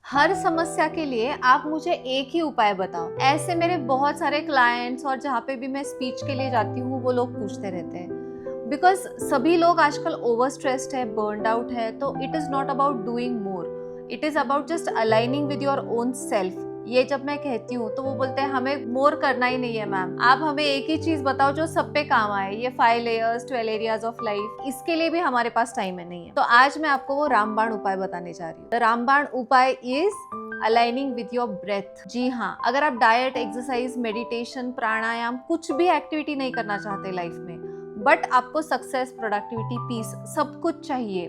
हर समस्या के लिए आप मुझे एक ही उपाय बताओ। ऐसे मेरे बहुत सारे क्लाइंट्स और जहाँ पे भी मैं स्पीच के लिए जाती हूँ वो लोग पूछते रहते हैं। बिकॉज सभी लोग आजकल ओवर स्ट्रेस्ड है, बर्नड आउट है, तो it is not about doing more, it is about just aligning with your own self. ये जब मैं कहती हूँ तो वो बोलते हैं हमें मोर करना ही नहीं है मैम, आप हमें एक ही चीज बताओ जो सब पे काम आए। ये 5 लेयर्स 12 एरियाज ऑफ लाइफ, इसके लिए भी हमारे पास टाइम है नहीं है। तो आज मैं आपको वो रामबाण उपाय बताने जा रही हूँ। रामबाण उपाय is aligning with your breath. जी हाँ, अगर आप डाइट, एक्सरसाइज, मेडिटेशन, प्राणायाम कुछ भी एक्टिविटी नहीं करना चाहते लाइफ में, बट आपको सक्सेस, प्रोडक्टिविटी, पीस सब कुछ चाहिए,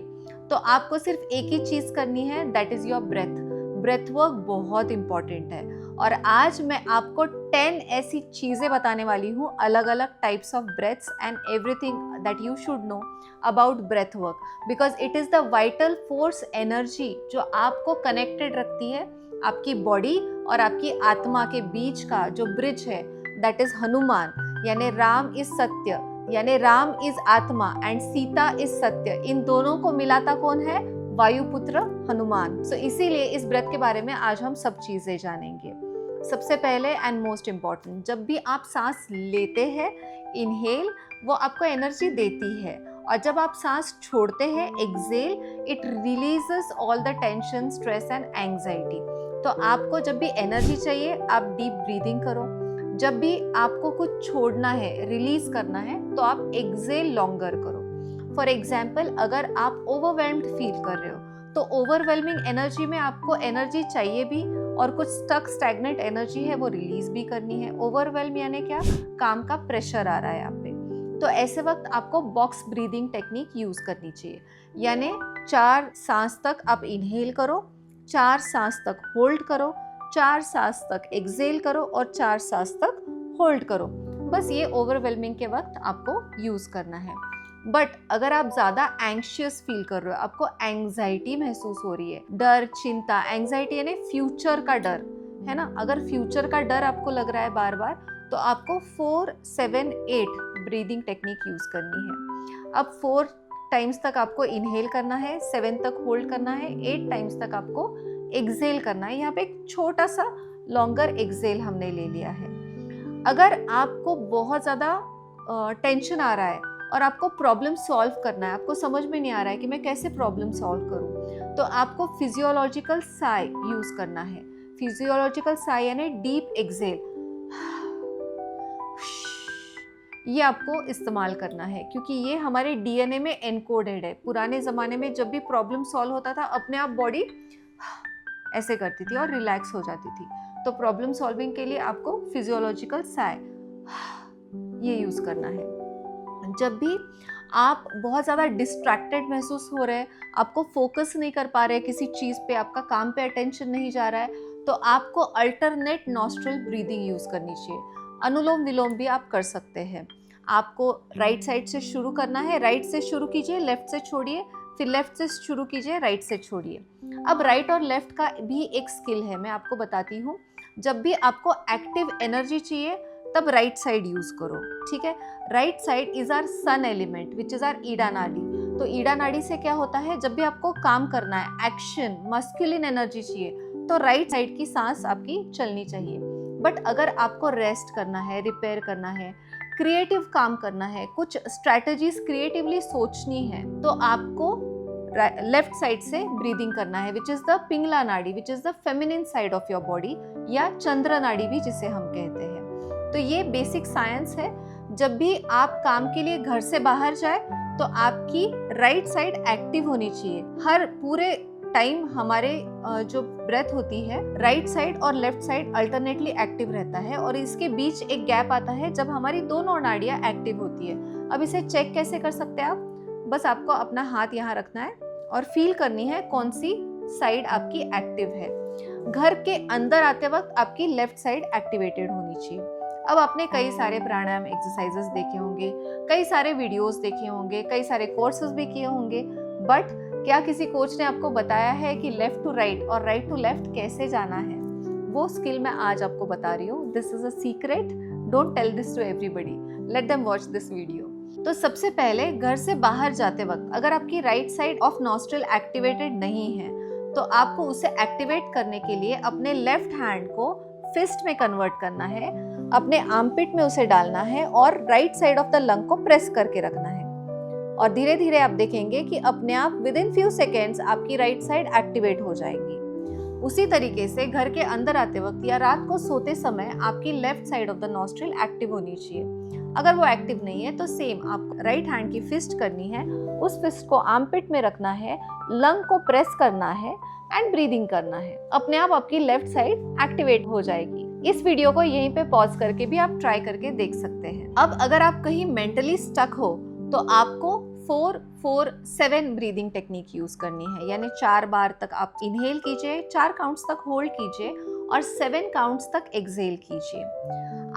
तो आपको सिर्फ एक ही चीज करनी है, that is your breath. Breath work बहुत इंपॉर्टेंट है और आज मैं आपको 10 ऐसी चीजें बताने वाली हूँ, अलग अलग types of breaths and everything that you should know about breath work, because it is the vital force energy जो आपको कनेक्टेड रखती है आपकी बॉडी और आपकी आत्मा के बीच का जो ब्रिज है, दैट इज हनुमान। यानी राम इज सत्य, यानी राम इज आत्मा एंड सीता इज सत्य। इन दोनों को मिलाता कौन है? वायुपुत्र हनुमान। सो इसीलिए इस ब्रेथ के बारे में आज हम सब चीजें जानेंगे। सबसे पहले एंड मोस्ट इम्पॉर्टेंट, जब भी आप सांस लेते हैं इनहेल, वो आपको एनर्जी देती है, और जब आप सांस छोड़ते हैं exhale, it releases all the tension, stress and anxiety. तो आपको जब भी एनर्जी चाहिए आप डीप ब्रीदिंग करो, जब भी आपको कुछ छोड़ना है, रिलीज करना है, तो आप एक्सेल लॉन्गर करो। फॉर एग्जाम्पल, अगर आप ओवरवेल्म्ड फील कर रहे हो तो ओवरवेलमिंग एनर्जी में आपको एनर्जी चाहिए भी, और कुछ स्टक स्टैग्नेंट एनर्जी है वो रिलीज भी करनी है। ओवरवेल्म यानी क्या? काम का प्रेशर आ रहा है आप पे, तो ऐसे वक्त आपको बॉक्स ब्रीदिंग टेक्निक यूज करनी चाहिए। यानी 4 सांस तक आप इनहेल करो, 4 सांस तक होल्ड करो, 4 सांस तक एक्सेल करो और 4 सांस तक होल्ड करो। बस ये ओवरवेलमिंग के वक्त आपको यूज करना है। बट अगर आप ज्यादा एंग्शियस फील कर रहे हो, आपको एंग्जाइटी महसूस हो रही है, डर, चिंता, एंग्जाइटी यानी फ्यूचर का डर है ना, अगर फ्यूचर का डर आपको लग रहा है बार बार, तो आपको 4, 7, 8 ब्रीदिंग टेक्निक यूज करनी है। अब 4 टाइम्स तक आपको इनहेल करना है, 7 तक होल्ड करना है, 8 टाइम्स तक आपको एक्सेल करना है। यहाँ पे एक छोटा सा लॉन्गर एक्सेल हमने ले लिया है। अगर आपको बहुत ज्यादा टेंशन आ रहा है और आपको प्रॉब्लम सॉल्व करना है, आपको समझ में नहीं आ रहा है कि मैं कैसे प्रॉब्लम सॉल्व करूं, तो आपको फिजियोलॉजिकल साई यूज करना है। फिजियोलॉजिकल साई यानी डीप एक्सेल, ये आपको इस्तेमाल करना है, क्योंकि ये हमारे डीएनए में एनकोडेड है। पुराने ज़माने में जब भी प्रॉब्लम सॉल्व होता था, अपने आप बॉडी ऐसे करती थी और रिलैक्स हो जाती थी। तो प्रॉब्लम सॉल्विंग के लिए आपको फिजियोलॉजिकल साई ये यूज़ करना है। जब भी आप बहुत ज़्यादा डिस्ट्रैक्टेड महसूस हो रहे हैं, आपको फोकस नहीं कर पा रहे किसी चीज़ पे, आपका काम पे अटेंशन नहीं जा रहा है, तो आपको अल्टरनेट नॉस्ट्रल ब्रीदिंग यूज़ करनी चाहिए। अनुलोम विलोम भी आप कर सकते हैं। आपको राइट साइड से शुरू करना है, राइट से शुरू कीजिए, लेफ्ट से छोड़िए, फिर लेफ्ट से शुरू कीजिए, राइट से छोड़िए। अब राइट और लेफ्ट का भी एक स्किल है, मैं आपको बताती हूँ। जब भी आपको एक्टिव एनर्जी चाहिए तब राइट साइड यूज करो, ठीक है। Right side is our sun element which is our Ida nadi. तो ईडा नाड़ी से क्या होता है, जब भी आपको काम करना है, एक्शन, मस्कुलिन एनर्जी चाहिए, तो राइट साइड की सांस आपकी चलनी चाहिए। बट अगर आपको रेस्ट करना है, रिपेयर करना है, क्रिएटिव काम करना है, कुछ स्ट्रैटेजीज क्रिएटिवली सोचनी है, तो आपको लेफ्ट साइड से ब्रीदिंग करना है, विच इज द पिंगला नाड़ी, which is the feminine side of your body, या चंद्र नाड़ी भी जिसे हम कहते हैं। तो ये बेसिक साइंस है। जब भी आप काम के लिए घर से बाहर जाए तो आपकी राइट साइड एक्टिव होनी चाहिए। हर पूरे टाइम हमारे जो ब्रेथ होती है, राइट साइड और लेफ्ट साइड अल्टरनेटली एक्टिव रहता है, और इसके बीच एक गैप आता है जब हमारी दोनों नाड़ियां एक्टिव होती है। अब इसे चेक कैसे कर सकते हैं आप? बस आपको अपना हाथ यहाँ रखना है और फील करनी है कौन सी साइड आपकी एक्टिव है। घर के अंदर आते वक्त आपकी लेफ्ट साइड एक्टिवेटेड होनी चाहिए। अब आपने कई सारे प्राणायाम एक्सरसाइजेस देखे होंगे, कई सारे वीडियोस देखे होंगे, कई सारे कोर्सेज भी किए होंगे, बट क्या किसी कोच ने आपको बताया है कि लेफ्ट टू राइट और राइट टू लेफ्ट कैसे जाना है? वो स्किल मैं आज आपको बता रही हूँ। This is a secret, don't tell this to everybody, let them watch this video. तो सबसे पहले घर से बाहर जाते वक्त अगर आपकी right side of nostril activated नहीं है तो आपको उसे एक्टिवेट करने के लिए अपने लेफ्ट हैंड को फिस्ट में कन्वर्ट करना है, अपने आर्मपिट में उसे डालना है और right side of the lung को प्रेस करके रखना है। और धीरे धीरे आप देखेंगे कि अपने आप विद इन फ्यू सेकेंड्स आपकी राइट साइड एक्टिवेट हो जाएगी। उसी तरीके से घर के अंदर आते वक्त या रात को सोते समय आपकी left side of the nostril active होनी चाहिए। अगर वो एक्टिव नहीं है तो सेम आपको राइट हैंड की फिस्ट करनी है, उस फिस्ट को आर्मपिट में रखना है, लंग को प्रेस करना है एंड ब्रीदिंग करना है। अपने आप आपकी लेफ्ट साइड एक्टिवेट हो जाएगी। इस वीडियो को यहीं पे पॉज करके भी आप ट्राई करके देख सकते हैं। अब अगर आप कहीं मेंटली स्टक हो तो आपको 4-4-7 ब्रीदिंग टेक्निक यूज करनी है, यानी 4 बार तक आप इनहेल कीजिए, 4 काउंट्स तक होल्ड कीजिए और 7 काउंट्स तक एक्सहेल कीजिए।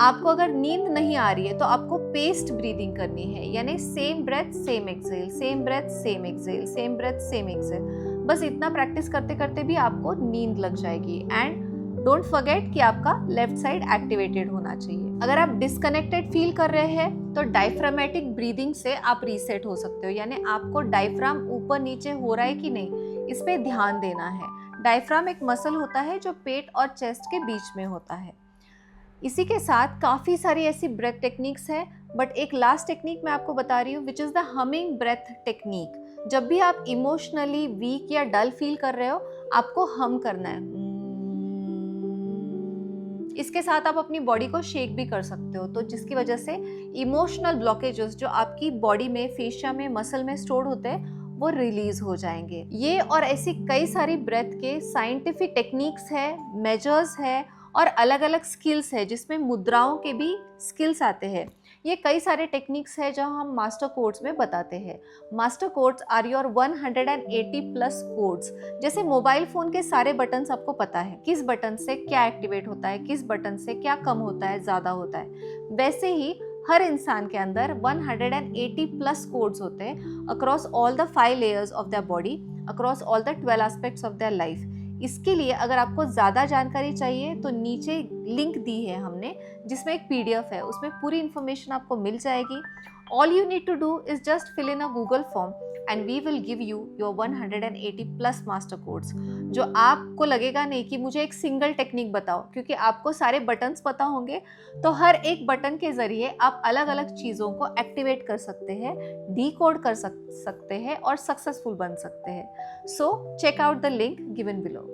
आपको अगर नींद नहीं आ रही है तो आपको पेस्ड ब्रीदिंग करनी है, यानी same breath same exhale, same breath same exhale, same breath same exhale. बस इतना प्रैक्टिस करते करते भी आपको नींद लग जाएगी। एंड डोंट फॉरगेट कि आपका लेफ्ट साइड एक्टिवेटेड होना चाहिए। अगर आप डिस्कनेक्टेड फील कर रहे हैं तो डायफ्रामेटिक ब्रीदिंग से आप रीसेट हो सकते हो, यानी आपको डायफ्राम ऊपर नीचे हो रहा है कि नहीं इस पे ध्यान देना है। डायफ्राम एक मसल होता है जो पेट और चेस्ट के बीच में होता है। इसी के साथ काफ़ी सारी ऐसी ब्रेथ टेक्निक्स हैं, बट एक लास्ट टेक्निक मैं आपको बता रही हूँ which is the humming breath technique. जब भी आप इमोशनली वीक या डल फील कर रहे हो आपको हम करना है। इसके साथ आप अपनी बॉडी को शेक भी कर सकते हो, तो जिसकी वजह से इमोशनल ब्लॉकेजेस जो आपकी बॉडी में, फेशिया में, मसल में स्टोर होते हैं वो रिलीज हो जाएंगे। ये और ऐसी कई सारी ब्रेथ के साइंटिफिक टेक्निक्स है, मेजर्स है और अलग अलग स्किल्स है, जिसमें मुद्राओं के भी स्किल्स आते हैं। ये कई सारे टेक्निक्स है जो हम मास्टर कोर्स में बताते हैं। Master course are your 180 plus codes. जैसे मोबाइल फोन के सारे बटन्स आपको पता है किस बटन से क्या एक्टिवेट होता है, किस बटन से क्या कम होता है, ज़्यादा होता है, वैसे ही हर इंसान के अंदर 180 प्लस कोड्स होते हैं across all the 5 layers of their body, across all the 12 aspects of their life. इसके लिए अगर आपको ज़्यादा जानकारी चाहिए तो नीचे लिंक दी है हमने, जिसमें एक PDF है, उसमें पूरी इन्फॉर्मेशन आपको मिल जाएगी। All you need to do is just fill in a Google form and we will give you your 180 plus master codes. जो आपको लगेगा नहीं कि मुझे एक सिंगल टेक्निक बताओ, क्योंकि आपको सारे बटन्स पता होंगे, तो हर एक बटन के ज़रिए आप अलग अलग चीज़ों को एक्टिवेट कर सकते हैं, डीकोड कर सकते हैं और सक्सेसफुल बन सकते हैं। So check out the link given below.